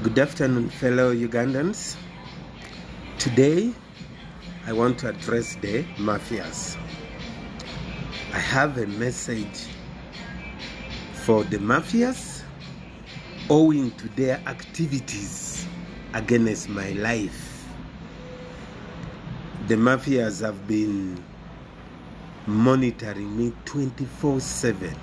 Good afternoon, fellow Ugandans. Today, I want to address the Mafias. I have a message for the Mafias owing to their activities against my life. The Mafias have been monitoring me 24/7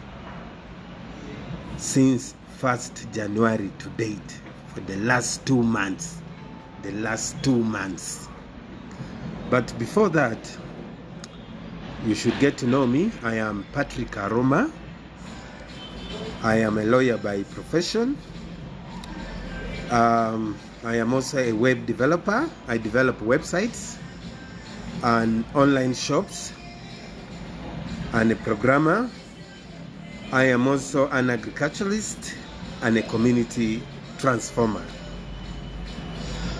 since 1st January to date. For the last 2 months. But before that, you should get to know me. I am Patrick Aroma. I am a lawyer by profession. I am also a web developer. I develop websites and online shops, and a programmer. I am also an agriculturalist and a community transformer.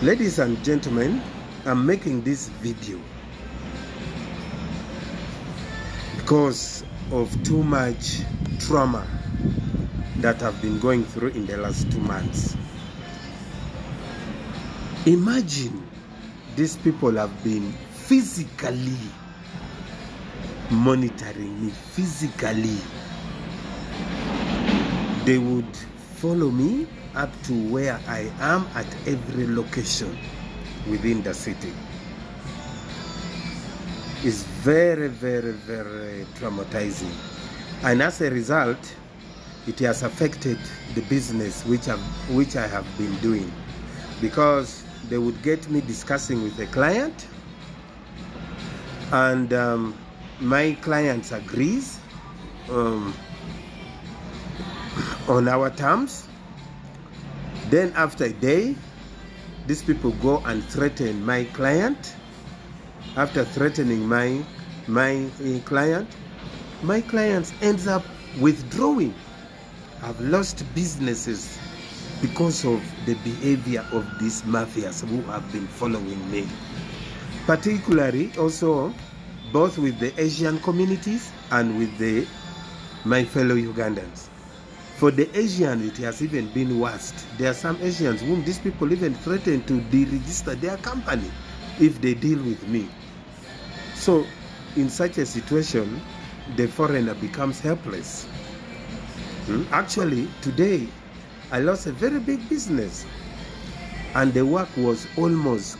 Ladies and gentlemen, I'm making this video because of too much trauma that I've been going through in the last 2 months. Imagine these people have been physically monitoring me, physically. They would follow me up to where I am at every location within the city. It's very, very, very traumatizing. And as a result, it has affected the business which I have been doing, because they would get me discussing with a client, and my clients agrees on our terms. Then after a day, these people go and threaten my client. After threatening my client, my client ends up withdrawing. I've lost businesses because of the behavior of these mafias who have been following me. Particularly also both with the Asian communities and with my fellow Ugandans. For the Asians, it has even been worse. There are some Asians whom these people even threaten to deregister their company if they deal with me. So, in such a situation, the foreigner becomes helpless. Actually, today, I lost a very big business, and the work was almost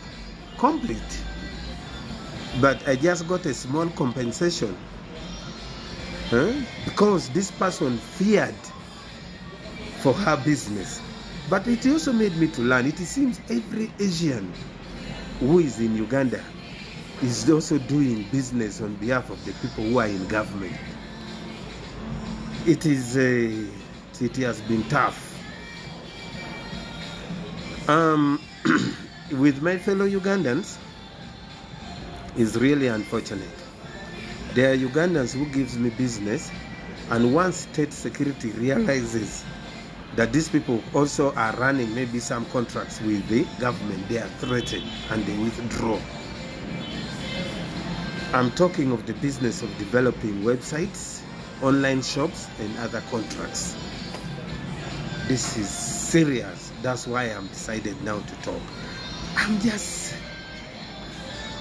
complete. But I just got a small compensation because this person feared for her business. But it also made me to learn. It seems every Asian who is in Uganda is also doing business on behalf of the people who are in government. It has been tough. With my fellow Ugandans, is really unfortunate. There are Ugandans who gives me business, and once state security realizes that these people also are running maybe some contracts with the government, they are threatened and they withdraw. I'm talking of the business of developing websites, online shops, and other contracts. This is serious. That's why I'm decided now to talk.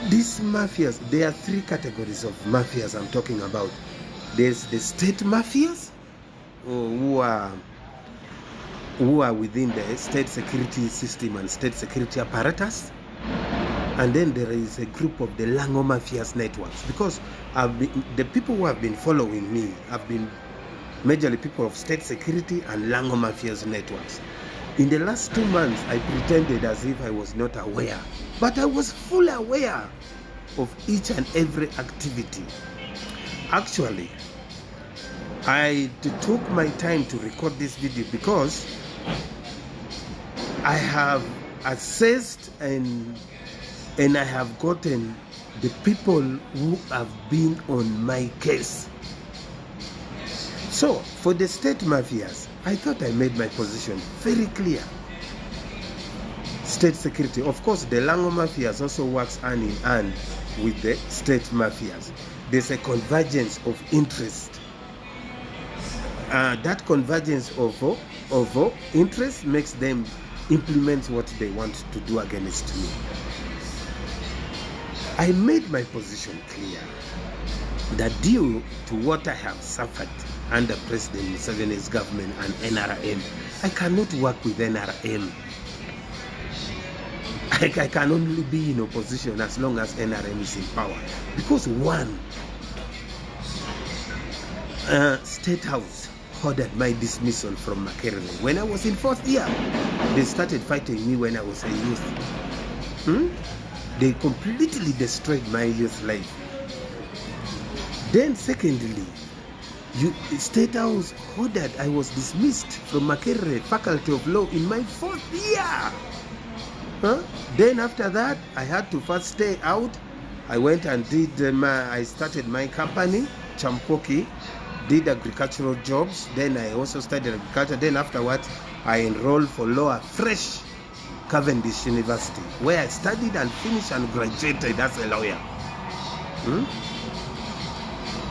These mafias, there are 3 categories of mafias I'm talking about. There's the state mafias, who are within the state security system and state security apparatus. And then there is a group of the Lango Mafias networks, because the people who have been following me have been majorly people of state security and Lango Mafias networks. In the last 2 months, I pretended as if I was not aware, but I was fully aware of each and every activity. Actually, I took my time to record this video because I have assessed and I have gotten the people who have been on my case. So, for the state mafias, I thought I made my position very clear. State security, of course, the Lango Mafias also works hand in hand with the state mafias. There's a convergence of interest. That convergence of interest makes them implement what they want to do against me. I made my position clear that due to what I have suffered under President Museveni's government and NRM, I cannot work with NRM. I can only be in opposition as long as NRM is in power. Because one, State House ordered my dismissal from Makerere when I was in 4th year. They started fighting me when I was a youth. They completely destroyed my youth life. Then secondly, State House ordered I was dismissed from Makerere Faculty of Law in my 4th year. Then after that, I had to first stay out. I went and I started my company, Champoki, did agricultural jobs. Then I also studied agriculture. Then afterwards, I enrolled for law at Fresh Cavendish University, where I studied and finished and graduated as a lawyer.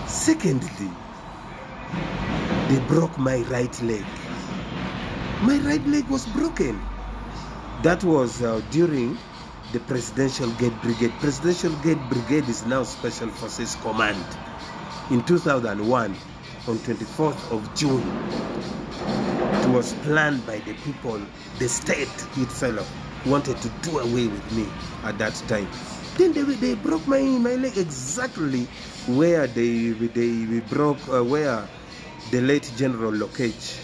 Secondly, they broke my right leg. My right leg was broken. That was during the Presidential Gate Brigade. Presidential Gate Brigade is now Special Forces Command. In 2001, on 24th of June, it was planned by the people, the state itself wanted to do away with me at that time. Then they broke my leg exactly where they broke, where the late General Lokech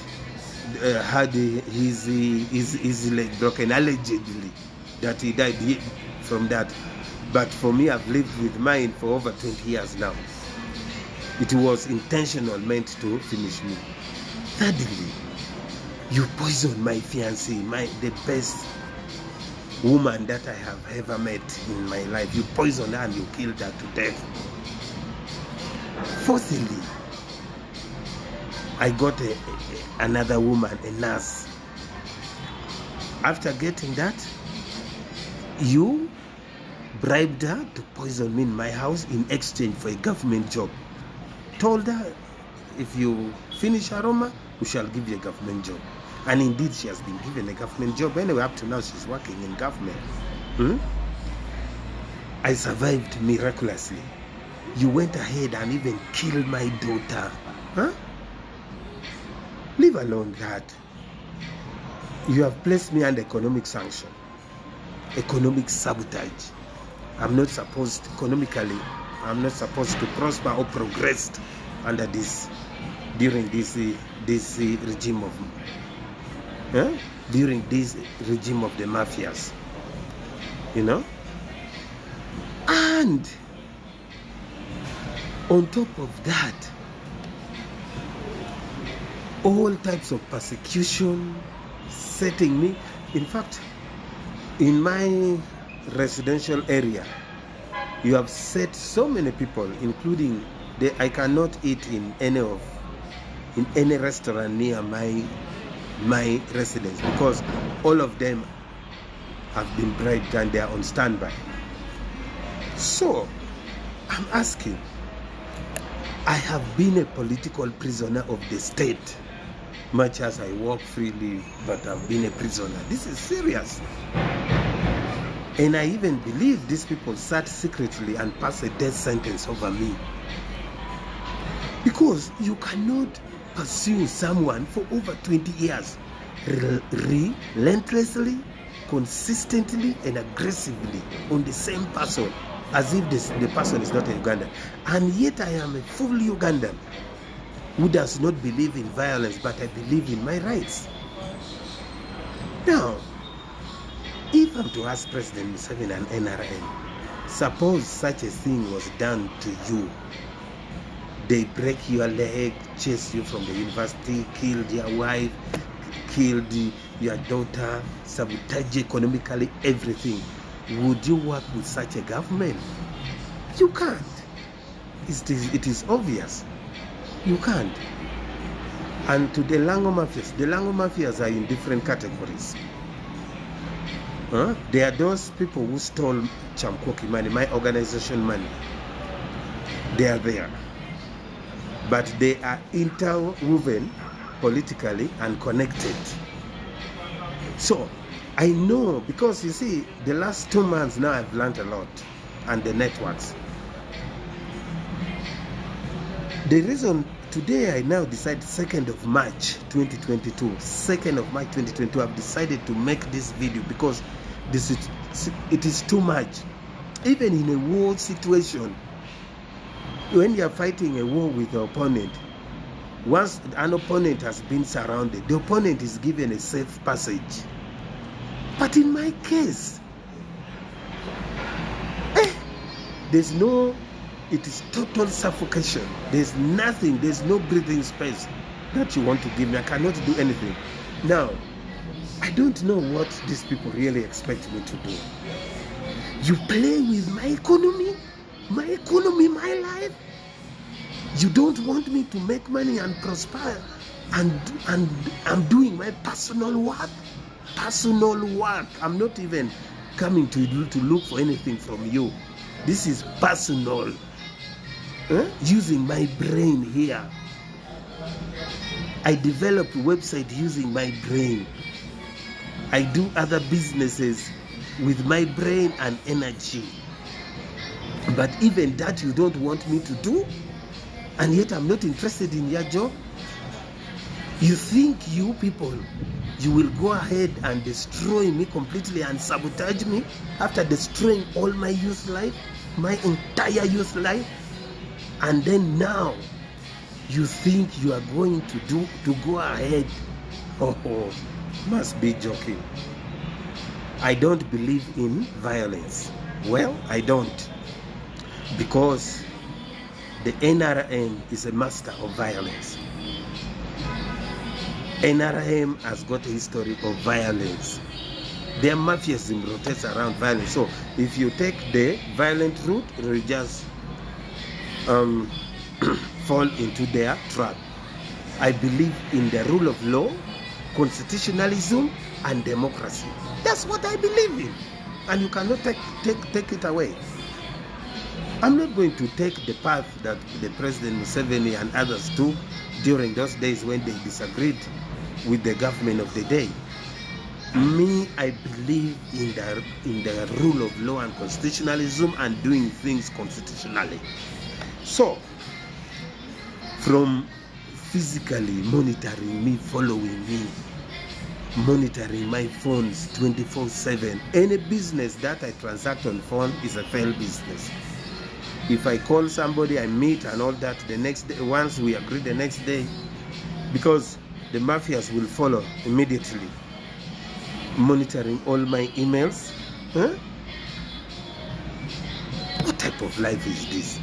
had his leg broken, allegedly that he died from that. But for me, I've lived with mine for over 20 years now. It was intentional, meant to finish me. Thirdly, you poisoned my fiancée, the best woman that I have ever met in my life. You poisoned her and you killed her to death. Fourthly, I got another woman, a nurse. After getting that, you bribed her to poison me in my house in exchange for a government job. Told her, if you finish Aroma, we shall give you a government job. And indeed, she has been given a government job. Anyway, up to now, she's working in government. I survived miraculously. You went ahead and even killed my daughter. Leave alone that. You have placed me under economic sanction, economic sabotage. I'm not supposed to, economically, I'm not supposed to prosper or progress under this, during this regime of, during this regime of the Mafias, you know. And on top of that, all types of persecution, setting me. In fact, in my residential area, you have set so many people, including I cannot eat in any restaurant near my residence because all of them have been bribed and they are on standby. So I'm asking, I have been a political prisoner of the state, much as I walk freely, but I've been a prisoner. This is serious. And I even believe these people sat secretly and passed a death sentence over me. Because you cannot pursue someone for over 20 years relentlessly, consistently, and aggressively on the same person, as if the person is not a Ugandan. And yet I am a full Ugandan who does not believe in violence, but I believe in my rights. Now, if I'm to ask President Museveni and NRM, suppose such a thing was done to you, they break your leg, chase you from the university, killed your wife, killed your daughter, sabotage economically, everything. Would you work with such a government? You can't. It is obvious. You can't. And to the Lango Mafias are in different categories. They are those people who stole Chamkoki money, my organization money. They are there. But they are interwoven politically and connected. So, I know, because you see, the last 2 months now I've learned a lot, and the networks. The reason today I now decide 2nd of March 2022, 2nd of March 2022, I've decided to make this video because it is too much. Even in a war situation, when you are fighting a war with the opponent, once an opponent has been surrounded, the opponent is given a safe passage. But in my case, there's no, it is total suffocation. There's nothing, there's no breathing space that you want to give me. I cannot do anything. Now, I don't know what these people really expect me to do. You play with my economy, my life. You don't want me to make money and prosper, and I'm doing my personal work. I'm not even coming to look for anything from you. This is personal. Using my brain here. I develop a website using my brain. I do other businesses with my brain and energy. But even that you don't want me to do, and yet I'm not interested in your job. You think you people, you will go ahead and destroy me completely and sabotage me after destroying all my youth life, my entire youth life, and then now you think you are going to go ahead? Oh, must be joking. I don't believe in violence. Well, I don't, because the NRM is a master of violence. NRM has got a history of violence. Their mafias rotates around violence. So if you take the violent route, you will just fall into their trap. I believe in the rule of law, constitutionalism, and democracy. That's what I believe in, and you cannot take it away. I'm not going to take the path that the President Museveni and others took during those days when they disagreed with the government of the day. Me, I believe in the rule of law and constitutionalism and doing things constitutionally. So, from physically monitoring me, following me, monitoring my phones 24/7, any business that I transact on phone is a failed business. If I call somebody, I meet and all that, the next day, once we agree the next day, because the mafias will follow immediately, monitoring all my emails. What type of life is this?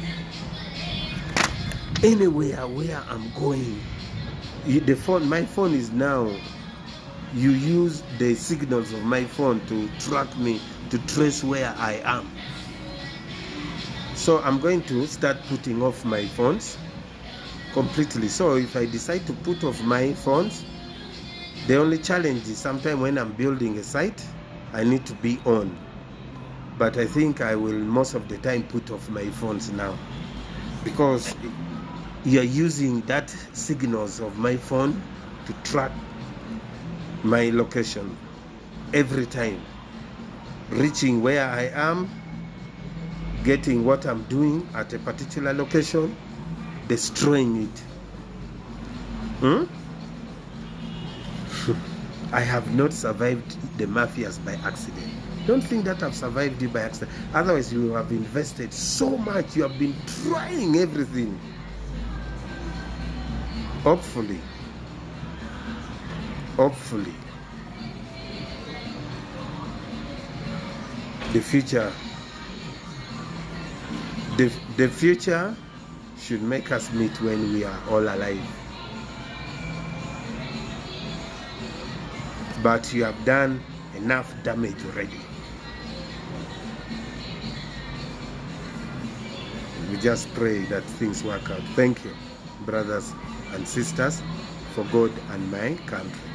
Anywhere where I'm going, my phone is now, you use the signals of my phone to track me, to trace where I am. So I'm going to start putting off my phones completely. So if I decide to put off my phones, the only challenge is sometimes when I'm building a site, I need to be on. But I think I will most of the time put off my phones now, because you're using that signals of my phone to track my location every time, reaching where I am, getting what I'm doing at a particular location, destroying it. I have not survived the mafias by accident. Don't think that I've survived it by accident. Otherwise, you have invested so much. You have been trying everything. Hopefully, the future should make us meet when we are all alive. But you have done enough damage already. We just pray that things work out. Thank you, brothers and sisters, for God and my country.